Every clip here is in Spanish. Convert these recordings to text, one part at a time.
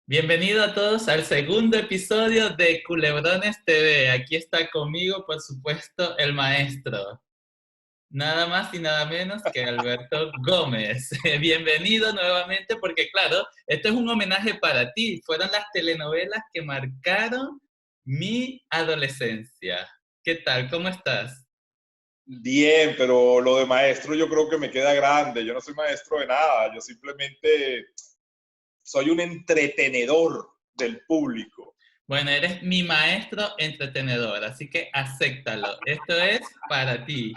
Bienvenido a todos al segundo episodio de Culebrones TV. Aquí está conmigo, por supuesto, el maestro. Nada más y nada menos que Alberto Gómez. Bienvenido nuevamente porque, claro, esto es un homenaje para ti. Fueron las telenovelas que marcaron mi adolescencia. ¿Qué tal? ¿Cómo estás? Bien, pero lo de maestro yo creo que me queda grande. Yo no soy maestro de nada, yo simplemente soy un entretenedor del público. Bueno, eres mi maestro entretenedor, así que acéptalo. Esto es para ti.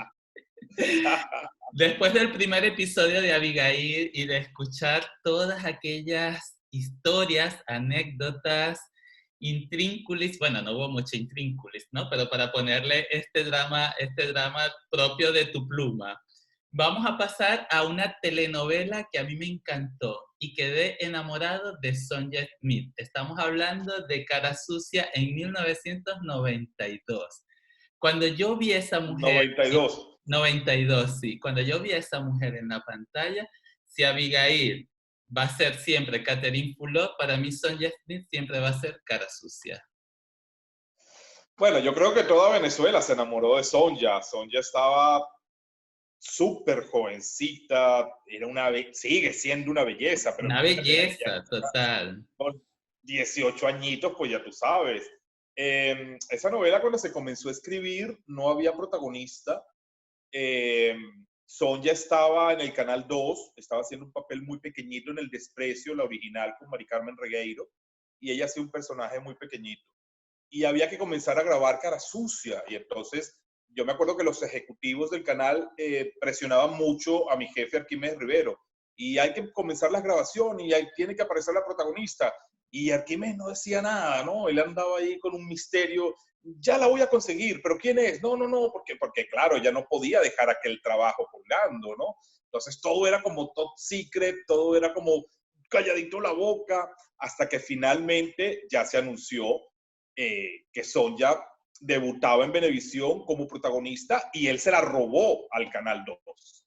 Después del primer episodio de Abigail y de escuchar todas aquellas historias, anécdotas, intrínculis, bueno, no hubo mucho intrínculis, ¿no? Pero para ponerle este drama propio de tu pluma, vamos a pasar a una telenovela que a mí me encantó y quedé enamorado de Sonja Smith. Estamos hablando de Cara Sucia en 1992. Cuando yo vi a esa mujer, 92. 92, sí, cuando yo vi a esa mujer en la pantalla, si Abigail va a ser siempre Catherine Fulop, para mí Sonja Smith siempre va a ser Cara Sucia. Bueno, yo creo que toda Venezuela se enamoró de Sonja. Sonja estaba súper jovencita, sigue siendo una belleza, pero Una imagínate ya belleza total. con 18 añitos, pues ya tú sabes. Esa novela cuando se comenzó a escribir no había protagonista. Eh, Sonja estaba en el Canal 2, estaba haciendo un papel muy pequeñito en El Desprecio, la original con Mari Carmen Regueiro, y ella hacía un personaje muy pequeñito. Y había que comenzar a grabar Cara Sucia, y entonces yo me acuerdo que los ejecutivos del canal presionaban mucho a mi jefe Arquímedes Rivero, y hay que comenzar las grabaciones, y ahí tiene que aparecer la protagonista, y Arquímedes no decía nada, ¿no? Él andaba ahí con un misterio, ya la voy a conseguir, pero ¿quién es? No, no, no, porque claro, ya no podía dejar aquel trabajo colgando, ¿no? Entonces todo era como top secret, todo era como calladito la boca, hasta que finalmente ya se anunció que Sonja debutaba en Venevisión como protagonista y él se la robó al Canal 2.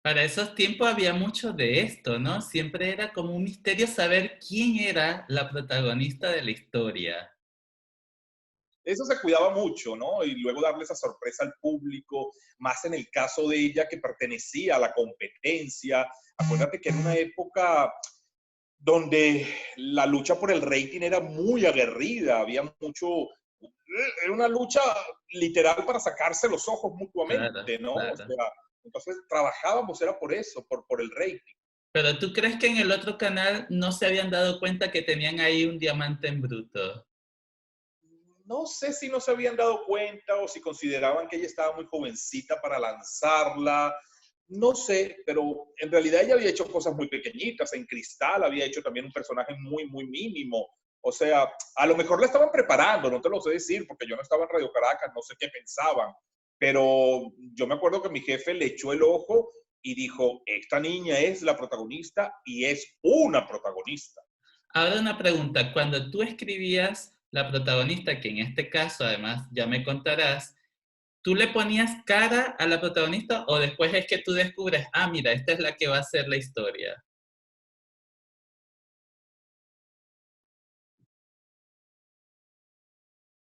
Para esos tiempos había mucho de esto, ¿no? Siempre era como un misterio saber quién era la protagonista de la historia. Eso se cuidaba mucho, ¿no? Y luego darle esa sorpresa al público, más en el caso de ella que pertenecía a la competencia. Acuérdate que en una época donde la lucha por el rating era muy aguerrida, había mucho, era una lucha literal para sacarse los ojos Claro, mutuamente, ¿no? O claro. sea, entonces trabajábamos, era por eso, por el rating. Pero ¿tú crees que en el otro canal no se habían dado cuenta que tenían ahí un diamante en bruto? No sé si no se habían dado cuenta o si consideraban que ella estaba muy jovencita para lanzarla. No sé, pero en realidad ella había hecho cosas muy pequeñitas. En Cristal había hecho también un personaje muy, muy mínimo. O sea, a lo mejor la estaban preparando, no te lo sé decir, porque yo no estaba en Radio Caracas, no sé qué pensaban. Pero yo me acuerdo que mi jefe le echó el ojo y dijo, esta niña es la protagonista y es una protagonista. Ahora una pregunta, cuando tú escribías la protagonista, que en este caso además ya me contarás, ¿tú le ponías cara a la protagonista o después es que tú descubres, ah, mira, esta es la que va a ser la historia?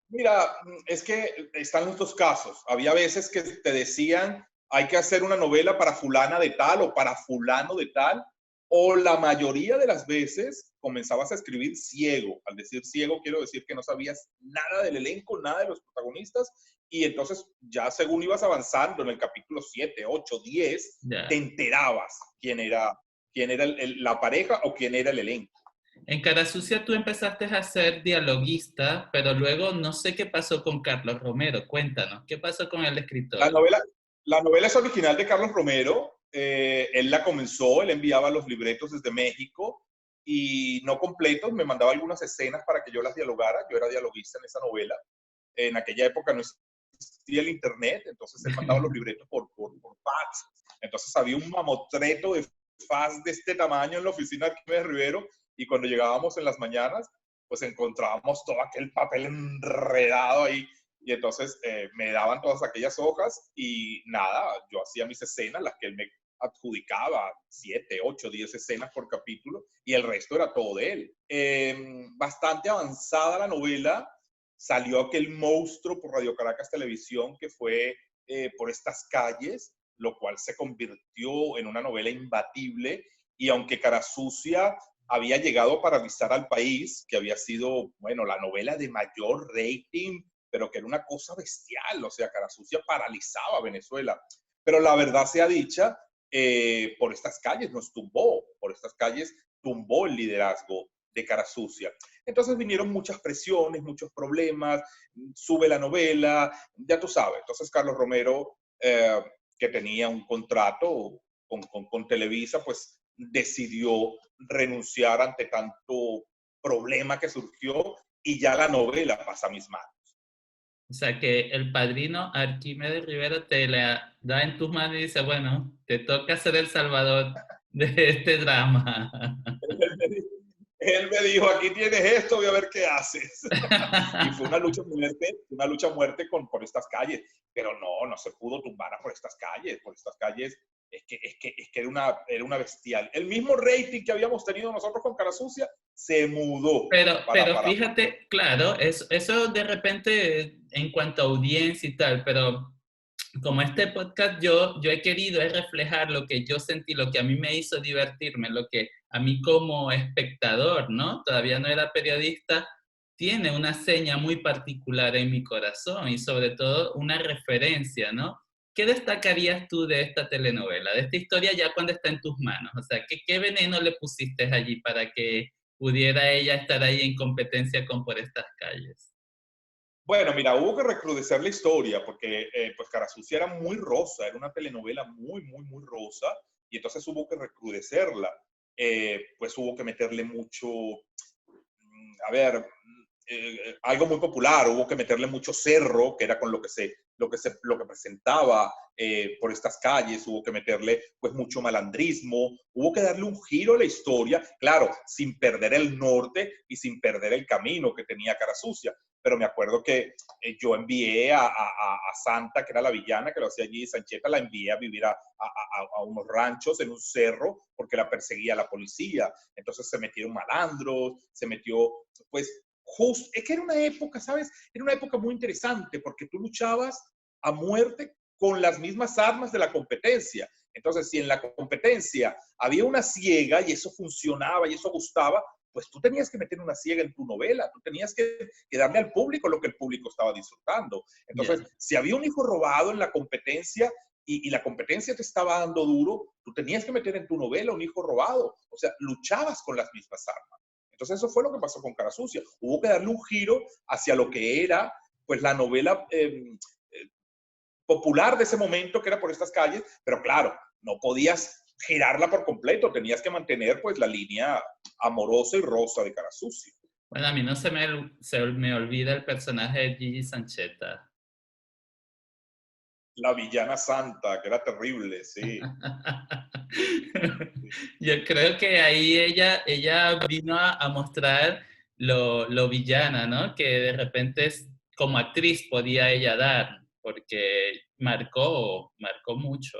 Mira, es que están los dos casos. Había veces que te decían, hay que hacer una novela para fulana de tal o para fulano de tal, o la mayoría de las veces comenzabas a escribir ciego. Al decir ciego, quiero decir que no sabías nada del elenco, nada de los protagonistas, y entonces ya según ibas avanzando en el capítulo 7, 8, 10, te Ya. enterabas quién era la pareja o quién era el elenco. En Cara Sucia tú empezaste a ser dialoguista, pero luego no sé qué pasó con Carlos Romero. Cuéntanos, ¿qué pasó con el La escritor? novela, la novela es original de Carlos Romero. Él la comenzó, él enviaba los libretos desde México y no completos, me mandaba algunas escenas para que yo las dialogara. Yo era dialoguista en esa novela. En aquella época no existía el internet, entonces él mandaba los libretos por fax. Entonces había un mamotreto de fax de este tamaño en la oficina de Arquímedes Rivero y cuando llegábamos en las mañanas, pues encontrábamos todo aquel papel enredado ahí y entonces me daban todas aquellas hojas y nada, yo hacía mis escenas, las que él me adjudicaba 7, 8, 10 escenas por capítulo y el resto era todo de él. Bastante avanzada la novela, salió aquel monstruo por Radio Caracas Televisión que fue Por estas calles, lo cual se convirtió en una novela imbatible, y aunque Cara Sucia había llegado a paralizar al país, que había sido, bueno, la novela de mayor rating, pero que era una cosa bestial, o sea, Cara Sucia paralizaba a Venezuela. Pero la verdad sea dicha, Por estas calles nos tumbó, Por estas calles tumbó el liderazgo de Cara Sucia. Entonces vinieron muchas presiones, muchos problemas, sube la novela, ya tú sabes. Entonces Carlos Romero, que tenía un contrato con Televisa, pues decidió renunciar ante tanto problema que surgió y ya la novela pasa a mis manos. O sea, que el padrino Arquímedes Rivero te la da en tus manos y dice, bueno, te toca ser el salvador de este drama. Él me dijo, aquí tienes esto, voy a ver qué haces. Y fue una lucha a muerte por estas calles. Pero no se pudo tumbar a Por estas calles. Por estas calles es que era una bestial. El mismo rating que habíamos tenido nosotros con Cara Sucia se mudó. Pero fíjate, claro, eso de repente en cuanto a audiencia y tal, pero como este podcast yo he querido es reflejar lo que yo sentí, lo que a mí me hizo divertirme, lo que a mí como espectador, ¿no? Todavía no era periodista, tiene una seña muy particular en mi corazón y sobre todo una referencia, ¿no? ¿Qué destacarías tú de esta telenovela, de esta historia ya cuando está en tus manos? O sea, ¿qué veneno le pusiste allí para que pudiera ella estar ahí en competencia con Por estas calles? Bueno, mira, hubo que recrudecer la historia porque pues Cara Sucia era muy rosa, era una telenovela muy rosa, y entonces hubo que recrudecerla. Pues hubo que meterle mucho, a ver, algo muy popular, hubo que meterle mucho cerro, que era con lo que presentaba Por estas calles, hubo que meterle pues mucho malandrismo, hubo que darle un giro a la historia, claro, sin perder el norte y sin perder el camino que tenía Cara Sucia. Pero me acuerdo que yo envié a Santa, que era la villana, que lo hacía allí, Sancheta, la envié a vivir a unos ranchos en un cerro porque la perseguía la policía. Entonces se metieron malandros, se metió, pues, es que era una época, ¿sabes? Era una época muy interesante porque tú luchabas a muerte con las mismas armas de la competencia. Entonces, si en la competencia había una ciega y eso funcionaba y eso gustaba, pues tú tenías que meter una ciega en tu novela, tú tenías que darle al público lo que el público estaba disfrutando. Entonces, yeah, si había un hijo robado en la competencia y la competencia te estaba dando duro, tú tenías que meter en tu novela un hijo robado. O sea, luchabas con las mismas armas. Entonces, eso fue lo que pasó con Cara Sucia. Hubo que darle un giro hacia lo que era pues la novela popular de ese momento, que era Por estas calles, pero claro, no podías girarla por completo, tenías que mantener pues la línea amorosa y rosa de Cara Sucia. Bueno, a mí no se me olvida el personaje de Gigi Sancheta. La villana santa, que era terrible, sí. Yo creo que ahí ella vino a mostrar lo villana, ¿no? Que de repente como actriz podía ella dar, porque marcó mucho.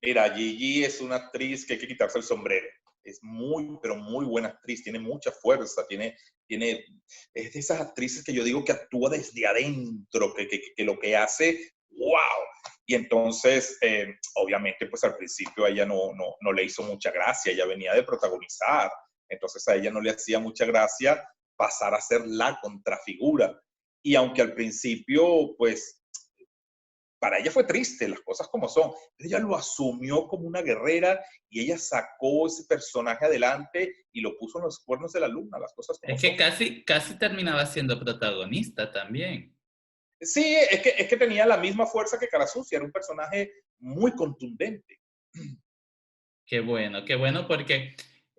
Mira, Gigi es una actriz que hay que quitarse el sombrero. Es muy, pero muy buena actriz, tiene mucha fuerza, es de esas actrices que yo digo que actúa desde adentro, que lo que hace, ¡wow! Y entonces, obviamente, pues al principio a ella no le hizo mucha gracia, ella venía de protagonizar, entonces a ella no le hacía mucha gracia pasar a ser la contrafigura. Y aunque al principio, pues, para ella fue triste, las cosas como son. Ella lo asumió como una guerrera y ella sacó ese personaje adelante y lo puso en los cuernos de la luna, las cosas como son. Es que casi terminaba siendo protagonista también. Sí, es que tenía la misma fuerza que Cara Sucia, era un personaje muy contundente. Qué bueno, porque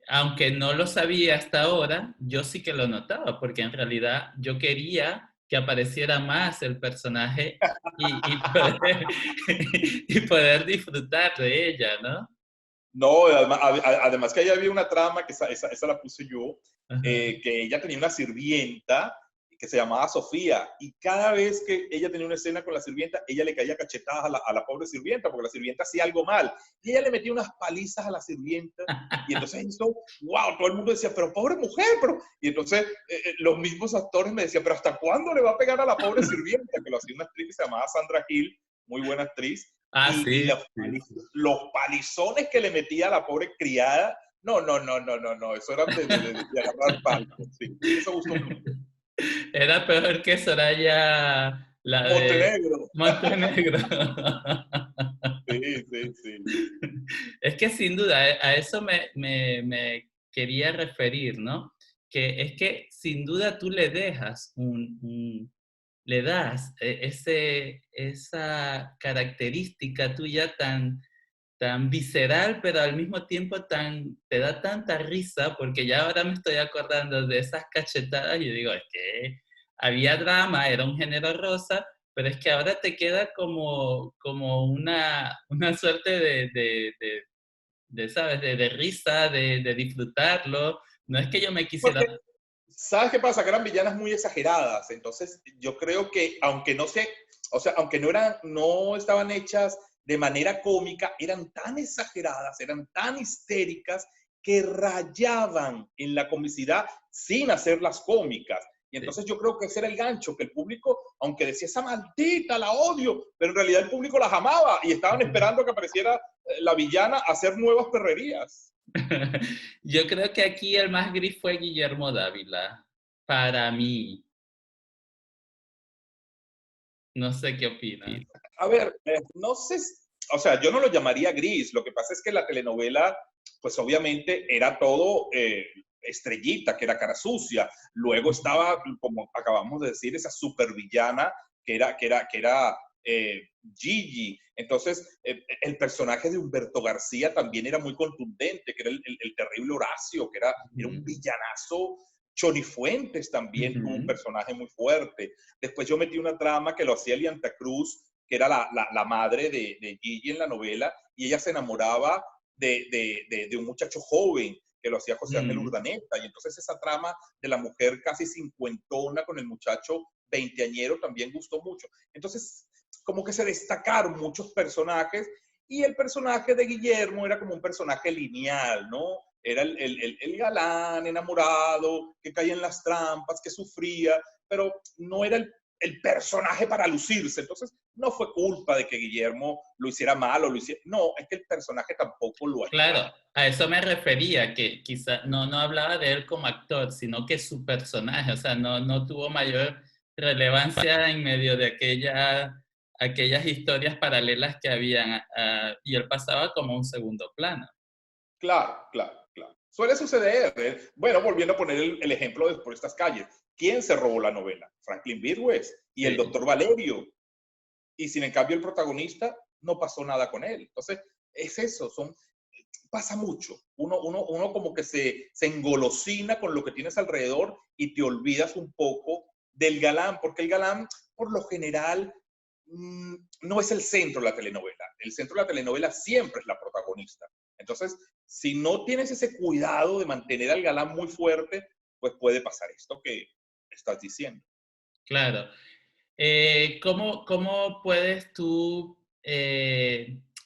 aunque no lo sabía hasta ahora, yo sí que lo notaba, porque en realidad yo quería que apareciera más el personaje y poder disfrutar de ella, ¿no? No, además que ahí había una trama, que esa la puse yo, que ella tenía una sirvienta que se llamaba Sofía, y cada vez que ella tenía una escena con la sirvienta, ella le caía cachetadas a la pobre sirvienta, porque la sirvienta hacía algo mal, y ella le metía unas palizas a la sirvienta, y entonces eso, wow, todo el mundo decía, pero pobre mujer, pero... Y entonces los mismos actores me decían, pero ¿hasta cuándo le va a pegar a la pobre sirvienta? Que lo hacía una actriz que se llamaba Sandra Hill, muy buena actriz, Ah, y sí, sí. los palizones que le metía a la pobre criada, no, no, no, no, no, no, eso era de agarrar palco, sí, eso gustó mucho. Era peor que Soraya, la de Montenegro. Montenegro. Sí, sí, sí. Es que sin duda, a eso me quería referir, ¿no? Que es que sin duda tú le dejas le das esa característica tuya tan visceral, pero al mismo tiempo te da tanta risa, porque ya ahora me estoy acordando de esas cachetadas y digo, es que había drama, era un género rosa, pero es que ahora te queda como una suerte ¿sabes? De risa, de disfrutarlo. No es que yo me quisiera... Porque, ¿sabes qué pasa? Que eran villanas muy exageradas. Entonces, yo creo que, aunque no sé, o sea, aunque no estaban hechas de manera cómica, eran tan exageradas, eran tan histéricas que rayaban en la comicidad sin hacerlas cómicas. Y Sí. entonces yo creo que ese era el gancho, que el público, aunque decía esa maldita, la odio, pero en realidad el público las amaba y estaban esperando que apareciera la villana a hacer nuevas perrerías. Yo creo que aquí el más gris fue Guillermo Dávila, para mí. No sé qué opinas. A ver, no sé, o sea, yo no lo llamaría gris, lo que pasa es que la telenovela, pues obviamente era todo estrellita, que era cara sucia, luego estaba, como acabamos de decir, esa supervillana que era Gigi, entonces el personaje de Humberto García también era muy contundente, que era el terrible Horacio, era un Ujú, villanazo. Chorifuentes también tuvo un ujú, personaje muy fuerte. Después yo metí una trama que lo hacía Lianta Cruz, que era la madre de Gigi en la novela, y ella se enamoraba de un muchacho joven que lo hacía José Ángel ujú. Urdaneta. Y entonces esa trama de la mujer casi cincuentona con el muchacho veinteañero también gustó mucho. Entonces, como que se destacaron muchos personajes y el personaje de Guillermo era como un personaje lineal, ¿no? Era el galán enamorado que caía en las trampas, que sufría, pero no era el personaje para lucirse. Entonces, no fue culpa de que Guillermo lo hiciera mal o lo hiciera. No, es que el personaje tampoco lo Claro, ayudaba. a eso me refería, que quizá no hablaba de él como actor, sino que su personaje, o sea, no tuvo mayor relevancia en medio de aquellas historias paralelas que habían, y él pasaba como un segundo plano. Claro, claro, claro. Suele suceder. Bueno, volviendo a poner el ejemplo de Por estas calles. ¿Quién se robó la novela? Franklin Virgües y el Sí, doctor Valerio. Y sin en cambio el protagonista no pasó nada con él. Entonces, es eso, pasa mucho. Uno como que se engolosina con lo que tienes alrededor y te olvidas un poco del galán, porque el galán, por lo general, no es el centro de la telenovela. El centro de la telenovela siempre es la protagonista. Entonces, si no tienes ese cuidado de mantener al galán muy fuerte, pues puede pasar esto que estás diciendo. claro. ¿Cómo puedes tú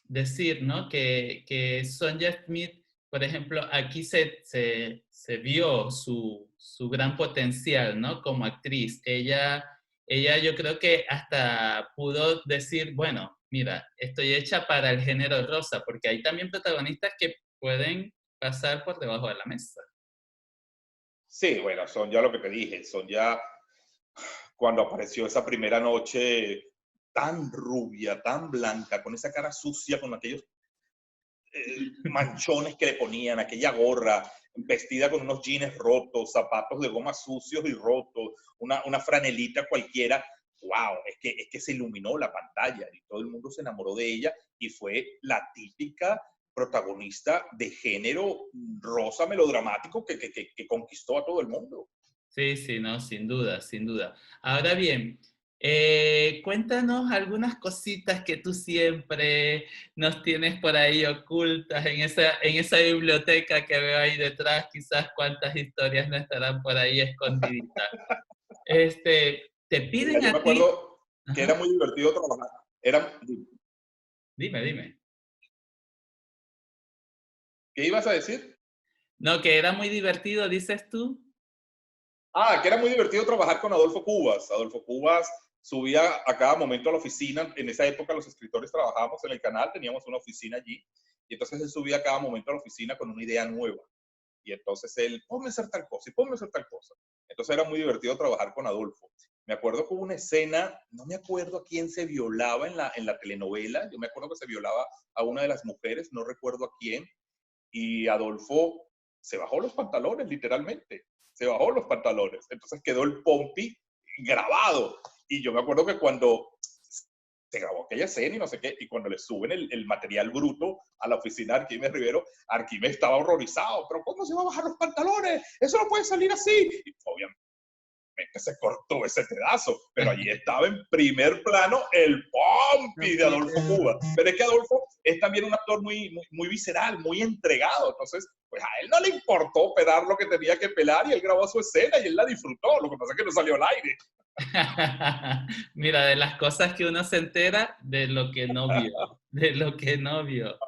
decir, ¿no? Que Sonja Smith, por ejemplo, aquí se vio su gran potencial, ¿no? Como actriz. Ella yo creo que hasta pudo decir, bueno, mira, estoy hecha para el género rosa, porque hay también protagonistas que pueden pasar por debajo de la mesa. Sí, bueno, son ya lo que te dije, son ya cuando apareció esa primera noche tan rubia, tan blanca, con esa cara sucia, con aquellos manchones que le ponían, aquella gorra, vestida con unos jeans rotos, zapatos de goma sucios y rotos, una franelita cualquiera. ¡Wow! Es que se iluminó la pantalla y todo el mundo se enamoró de ella y fue la típica protagonista de género rosa melodramático que conquistó a todo el mundo. Sí, sí, no, sin duda, sin duda. Ahora bien, cuéntanos algunas cositas que tú siempre nos tienes por ahí ocultas en esa biblioteca que veo ahí detrás, quizás cuántas historias no estarán por ahí escondiditas. Te Mira, piden yo me a ti. acuerdo que era Ajá, muy divertido trabajar. Era, dime. ¿qué ibas a decir? No, que era muy divertido, dices tú. Ah, que era muy divertido trabajar con Adolfo Cubas. Adolfo Cubas subía a cada momento a la oficina. En esa época los escritores trabajábamos en el canal, teníamos una oficina allí. Y entonces él subía a cada momento a la oficina con una idea nueva. Y entonces él, ponme a hacer tal cosa y ponme a hacer tal cosa. Entonces era muy divertido trabajar con Adolfo. Me acuerdo que hubo una escena, no me acuerdo a quién se violaba en la telenovela. Yo me acuerdo que se violaba a una de las mujeres, no recuerdo a quién. Y Adolfo se bajó los pantalones, literalmente. Se bajó los pantalones. Entonces quedó el pompi grabado. Y yo me acuerdo que cuando se grabó aquella escena y no sé qué, y cuando le suben el material bruto a la oficina de Arquímedes Rivero, Arquímedes estaba horrorizado. ¿Pero cómo se va a bajar los pantalones? Eso no puede salir así. Y obviamente se cortó ese pedazo, pero allí estaba en primer plano el pompi de Adolfo Cuba. Pero es que Adolfo es también un actor muy visceral, muy entregado, entonces pues a él no le importó pelar lo que tenía que pelar y él grabó su escena y él la disfrutó, lo que pasa es que no salió al aire. Mira, de las cosas que uno se entera de lo que no vio, de lo que no vio.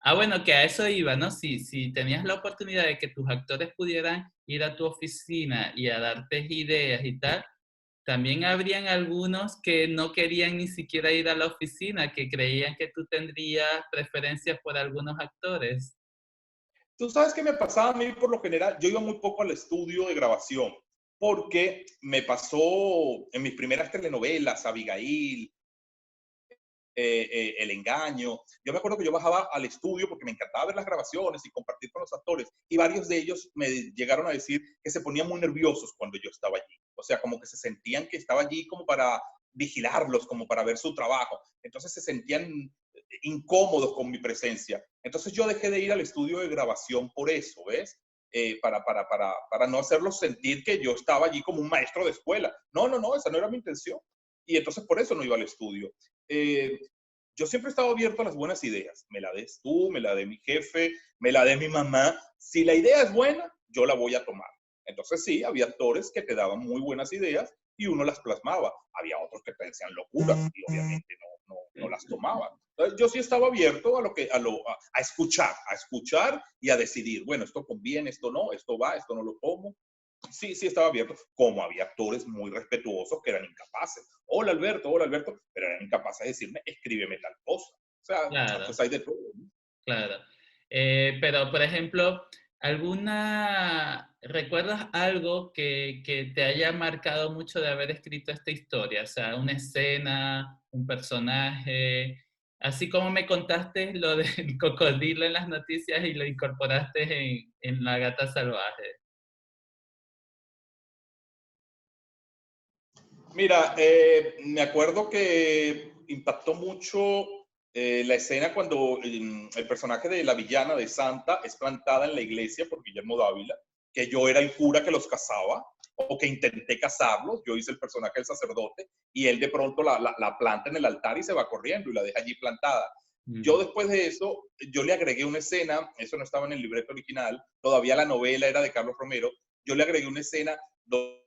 Ah, bueno, que a eso iba, ¿no? Si tenías la oportunidad de que tus actores pudieran ir a tu oficina y a darte ideas y tal, también habrían algunos que no querían ni siquiera ir a la oficina, que creían que tú tendrías preferencias por algunos actores. Tú sabes qué me pasaba a mí por lo general, yo iba muy poco al estudio de grabación, porque me pasó en mis primeras telenovelas, Abigail, El Engaño. Yo me acuerdo que yo bajaba al estudio porque me encantaba ver las grabaciones y compartir con los actores, y varios de ellos me llegaron a decir que se ponían muy nerviosos cuando yo estaba allí. O sea, como que se sentían que estaba allí como para vigilarlos, como para ver su trabajo. Entonces se sentían incómodos con mi presencia. Entonces yo dejé de ir al estudio de grabación por eso, ¿ves? Para no hacerlos sentir que yo estaba allí como un maestro de escuela. No, no, no, esa no era mi intención. Y entonces por eso no iba al estudio. Eh, yo siempre he estado abierto a las buenas ideas. Me la des tú, me la dé mi jefe, me la dé mi mamá. Si la idea es buena, yo la voy a tomar. Entonces sí, había actores que te daban muy buenas ideas y uno las plasmaba. Había otros que te decían locuras y obviamente no las tomaban. Entonces, yo sí estaba abierto a escuchar y a decidir, bueno, esto conviene, esto no, esto va, esto no lo tomo. Sí, sí estaba abierto, como había actores muy respetuosos que eran incapaces. Hola Alberto, pero eran incapaces de decirme, escríbeme tal cosa. O sea, pues Claro, hay de todo, ¿no? claro. Pero, por ejemplo, ¿recuerdas algo que te haya marcado mucho de haber escrito esta historia? O sea, una escena, un personaje, así como me contaste lo del cocodrilo en las noticias y lo incorporaste en La Gata Salvaje. Mira, me acuerdo que impactó mucho la escena cuando el personaje de la villana de Santa es plantada en la iglesia por Guillermo Dávila, que yo era el cura que los casaba o que intenté casarlos, yo hice el personaje del sacerdote y él de pronto la planta en el altar y se va corriendo y la deja allí plantada. Yo Mm. después de eso, yo le agregué una escena, eso no estaba en el libreto original, todavía la novela era de Carlos Romero, yo le agregué una escena donde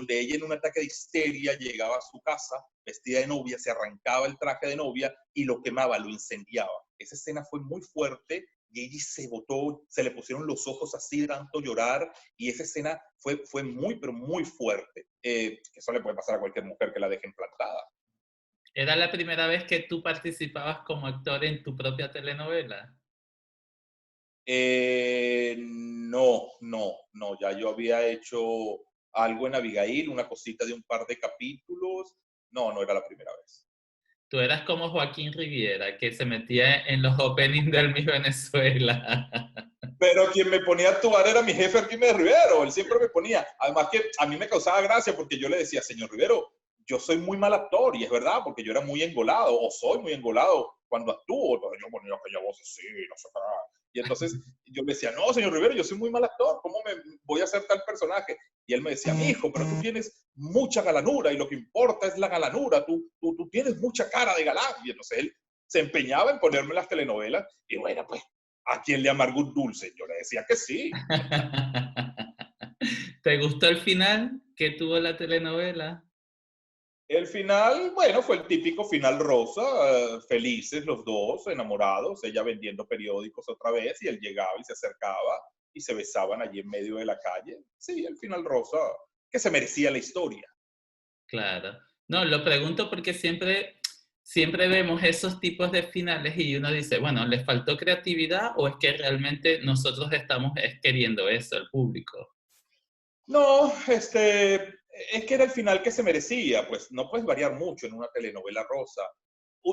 ella en un ataque de histeria llegaba a su casa vestida de novia, se arrancaba el traje de novia y lo quemaba, lo incendiaba. Esa escena fue muy fuerte y ella se botó, se le pusieron los ojos así de tanto llorar y esa escena fue muy, pero muy fuerte. Eso le puede pasar a cualquier mujer que la dejen plantada. ¿Era la primera vez que tú participabas como actor en tu propia telenovela? No, ya yo había hecho algo en Abigail, una cosita de un par de capítulos. No, no era la primera vez. Tú eras como Joaquín Riviera, que se metía en los openings del Miss Venezuela. Pero quien me ponía a actuar era mi jefe Arquímedes Rivero, él siempre me ponía. Además que a mí me causaba gracia porque yo le decía, señor Rivero, yo soy muy mal actor, y es verdad, porque yo era muy engolado, o soy muy engolado cuando actúo. Entonces yo ponía aquella voz así, no sé qué. Y entonces yo le decía, no, señor Rivero, yo soy muy mal actor, ¿cómo me voy a hacer tal personaje? Y él me decía, mi hijo, pero tú tienes mucha galanura y lo que importa es la galanura, tú tienes mucha cara de galán. Y entonces él se empeñaba en ponerme las telenovelas y bueno, pues, ¿a quién le amargó un dulce? Yo le decía que sí. ¿Te gustó el final que tuvo la telenovela? El final, bueno, fue el típico final rosa, felices los dos, enamorados, ella vendiendo periódicos otra vez y él llegaba y se acercaba y se besaban allí en medio de la calle. Sí, el final rosa que se merecía la historia. Claro. No, lo pregunto porque siempre vemos esos tipos de finales y uno dice, bueno, ¿les faltó creatividad o es que realmente nosotros estamos queriendo eso, el público? No, es que era el final que se merecía, pues no puedes variar mucho en una telenovela rosa.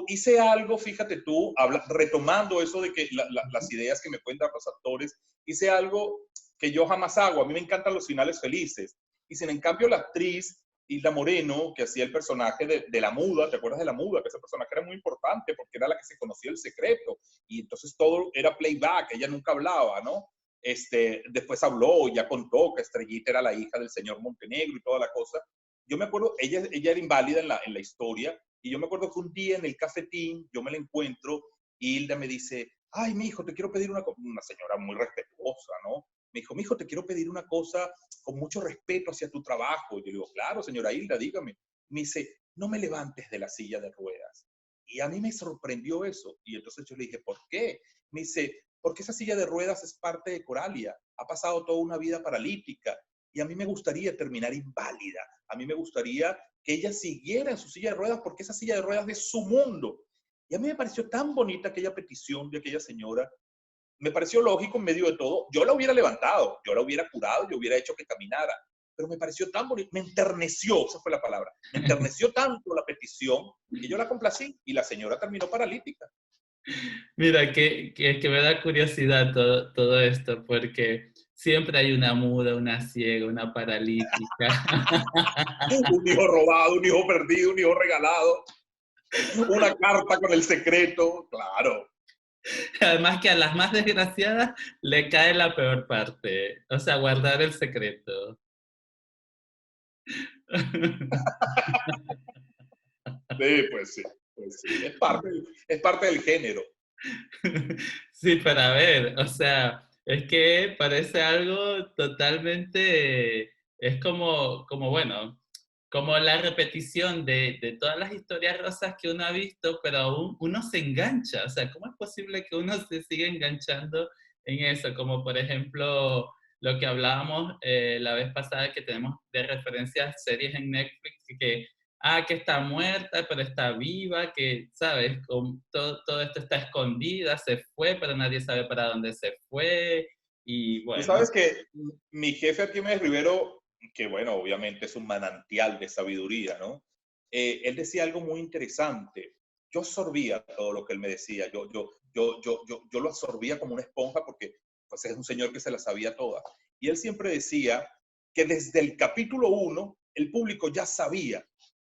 Hice algo, fíjate tú, retomando eso de que las ideas que me pueden dar los actores, hice algo que yo jamás hago. A mí me encantan los finales felices. Y sin en cambio la actriz Hilda Moreno, que hacía el personaje de la muda, ¿te acuerdas de la muda? Que ese personaje era muy importante porque era la que se conocía el secreto. Y entonces todo era playback, ella nunca hablaba, ¿no? Después habló, ya contó que Estrellita era la hija del señor Montenegro y toda la cosa. Yo me acuerdo, ella era inválida en la historia, y yo me acuerdo que un día en el cafetín yo me la encuentro y Hilda me dice, ay, mi hijo, te quiero pedir una señora muy respetuosa, ¿no? Me dijo, mi hijo, te quiero pedir una cosa con mucho respeto hacia tu trabajo. Y yo le digo, claro, señora Hilda, dígame. Me dice, no me levantes de la silla de ruedas. Y a mí me sorprendió eso. Y entonces yo le dije, ¿por qué? Me dice, porque esa silla de ruedas es parte de Coralia. Ha pasado toda una vida paralítica. Y a mí me gustaría terminar inválida. A mí me gustaría que ella siguiera en su silla de ruedas porque esa silla de ruedas es su mundo. Y a mí me pareció tan bonita aquella petición de aquella señora. Me pareció lógico en medio de todo. Yo la hubiera levantado, yo la hubiera curado, yo hubiera hecho que caminara. Pero me pareció tan bonito, me enterneció, esa fue la palabra, me enterneció tanto la petición que yo la complací y la señora terminó paralítica. Mira, que me da curiosidad todo esto, porque siempre hay una muda, una ciega, una paralítica. Un hijo robado, un hijo perdido, un hijo regalado, una carta con el secreto, claro. Además que a las más desgraciadas le cae la peor parte, o sea, guardar el secreto. Sí, pues sí, pues sí. Es parte del género. Sí, para ver, o sea, es que parece algo totalmente, es como bueno, como la repetición de todas las historias rosas que uno ha visto, pero aún uno se engancha, o sea, ¿cómo es posible que uno se siga enganchando en eso? Como por ejemplo lo que hablábamos la vez pasada que tenemos de referencias series en Netflix que que está muerta, pero está viva, que, ¿sabes? Todo esto está escondida, se fue, pero nadie sabe para dónde se fue, y Tú bueno, sabes que mi jefe Arquímedes Rivero, que bueno, obviamente es un manantial de sabiduría, ¿no? Él decía algo muy interesante. Yo absorbía todo lo que él me decía. Yo lo absorbía como una esponja porque pues, es un señor que se la sabía toda. Y él siempre decía que desde el capítulo 1 el público ya sabía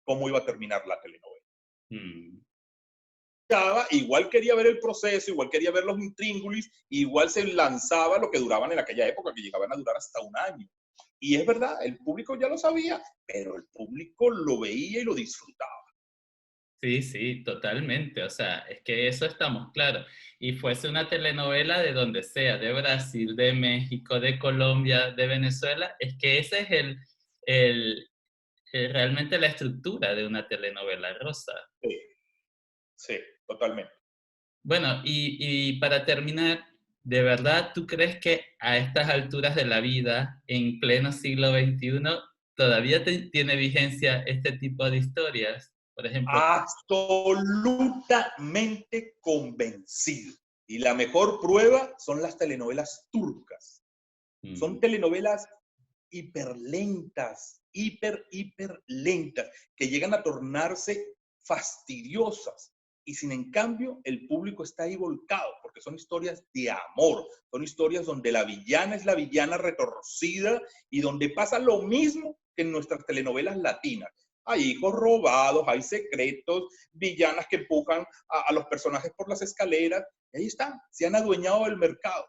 cómo iba a terminar la telenovela. mm, Igual quería ver el proceso, igual quería ver los intríngulis, igual se lanzaba lo que duraban en aquella época, que llegaban a durar hasta un año. Y es verdad, el público ya lo sabía, pero el público lo veía y lo disfrutaba. sí, sí, totalmente, o sea, es que eso estamos claros. Y fuese una telenovela de donde sea, de Brasil, de México, de Colombia, de Venezuela, es que ese es el, realmente la estructura de una telenovela rosa. Sí, sí, totalmente. Bueno, y para terminar, ¿de verdad tú crees que a estas alturas de la vida, en pleno siglo XXI, todavía tiene vigencia este tipo de historias? Por ejemplo, Absolutamente convencido. Y la mejor prueba son las telenovelas turcas. Son mm, telenovelas hiper lentas, que llegan a tornarse fastidiosas. Y sin en cambio, el público está ahí volcado, porque son historias de amor, son historias donde la villana es la villana retorcida y donde pasa lo mismo que en nuestras telenovelas latinas. Hay hijos robados, hay secretos, villanas que empujan a los personajes por las escaleras, y ahí están, se han adueñado del mercado,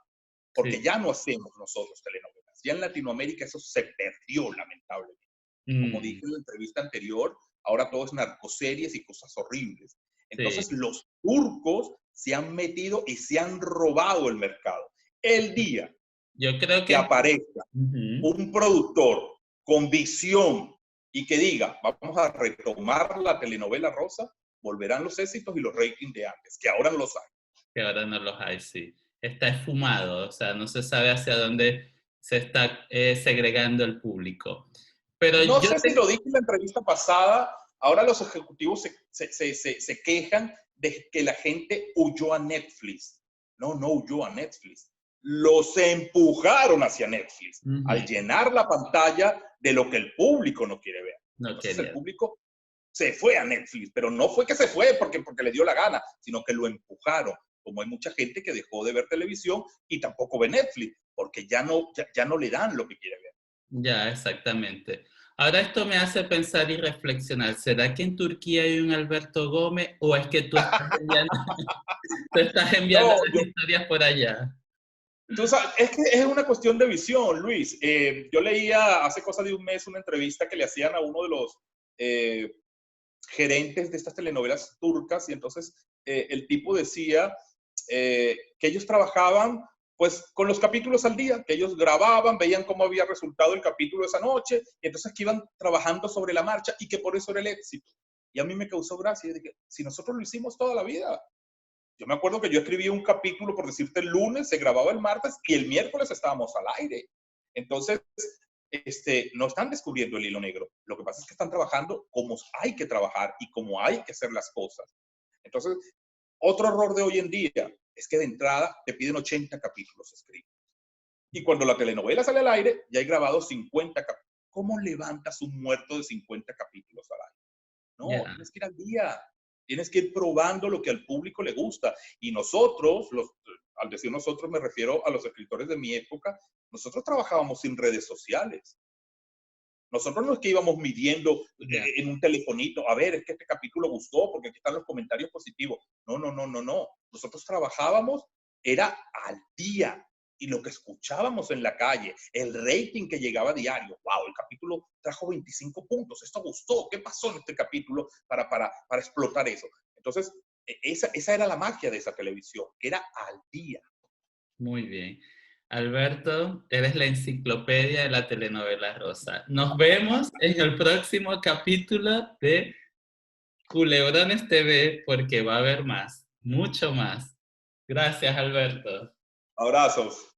porque sí. ya no hacemos nosotros telenovelas. Ya en Latinoamérica eso se perdió, lamentablemente. Como dije Mm, en la entrevista anterior, ahora todo es narcoseries y cosas horribles. sí. Entonces los turcos se han metido y se han robado el mercado. El día Yo creo que que... aparezca Ujú. un productor con visión y que diga, vamos a retomar la telenovela rosa, volverán los éxitos y los ratings de antes, que ahora no los hay. Que ahora no los hay, sí. Está esfumado, o sea, no se sabe hacia dónde se está segregando el público. Pero No yo sé si te... lo dije en la entrevista pasada, ahora los ejecutivos se quejan de que la gente huyó a Netflix. No, no huyó a Netflix. Los empujaron hacia Netflix al Ujú, llenar la pantalla de lo que el público no quiere ver. no Entonces el quería. público se fue a Netflix, pero no fue que se fue porque le dio la gana, sino que lo empujaron. Como hay mucha gente que dejó de ver televisión y tampoco ve Netflix, porque ya no le dan lo que quiere ver. Ya, exactamente. Ahora esto me hace pensar y reflexionar. ¿Será que en Turquía hay un Alberto Gómez o es que tú estás enviando, tú estás enviando No, las historias por allá? tú sabes, es que es una cuestión de visión, Luis. Yo leía hace cosa de un mes una entrevista que le hacían a uno de los eh, gerentes de estas telenovelas turcas y entonces el tipo decía que ellos trabajaban pues con los capítulos al día, que ellos grababan, veían cómo había resultado el capítulo esa noche, y entonces que iban trabajando sobre la marcha y que por eso era el éxito. Y a mí me causó gracia, y dije, si nosotros lo hicimos toda la vida. Yo me acuerdo que yo escribí un capítulo, por decirte, el lunes, se grababa el martes y el miércoles estábamos al aire. Entonces, no están descubriendo el hilo negro. Lo que pasa es que están trabajando como hay que trabajar y como hay que hacer las cosas. Entonces, otro error de hoy en día es que de entrada te piden 80 capítulos escritos. Y cuando la telenovela sale al aire, ya hay grabados 50 capítulos. ¿Cómo levantas un muerto de 50 capítulos al aire? No, Ya. tienes que ir al día. Tienes que ir probando lo que al público le gusta. Y nosotros, al decir nosotros me refiero a los escritores de mi época, nosotros trabajábamos sin redes sociales. Nosotros no es que íbamos midiendo Ya. en un telefonito, a ver, es que este capítulo gustó porque aquí están los comentarios positivos. No, no, no, no, no. Nosotros trabajábamos, era al día. Y lo que escuchábamos en la calle, el rating que llegaba a diario, wow, el capítulo trajo 25 puntos, esto gustó, ¿qué pasó en este capítulo para explotar eso? Entonces, esa era la magia de esa televisión, que era al día. Muy bien. Alberto, eres la enciclopedia de la telenovela rosa. Nos vemos en el próximo capítulo de Culebrones TV porque va a haber más, mucho más. Gracias, Alberto. Abrazos.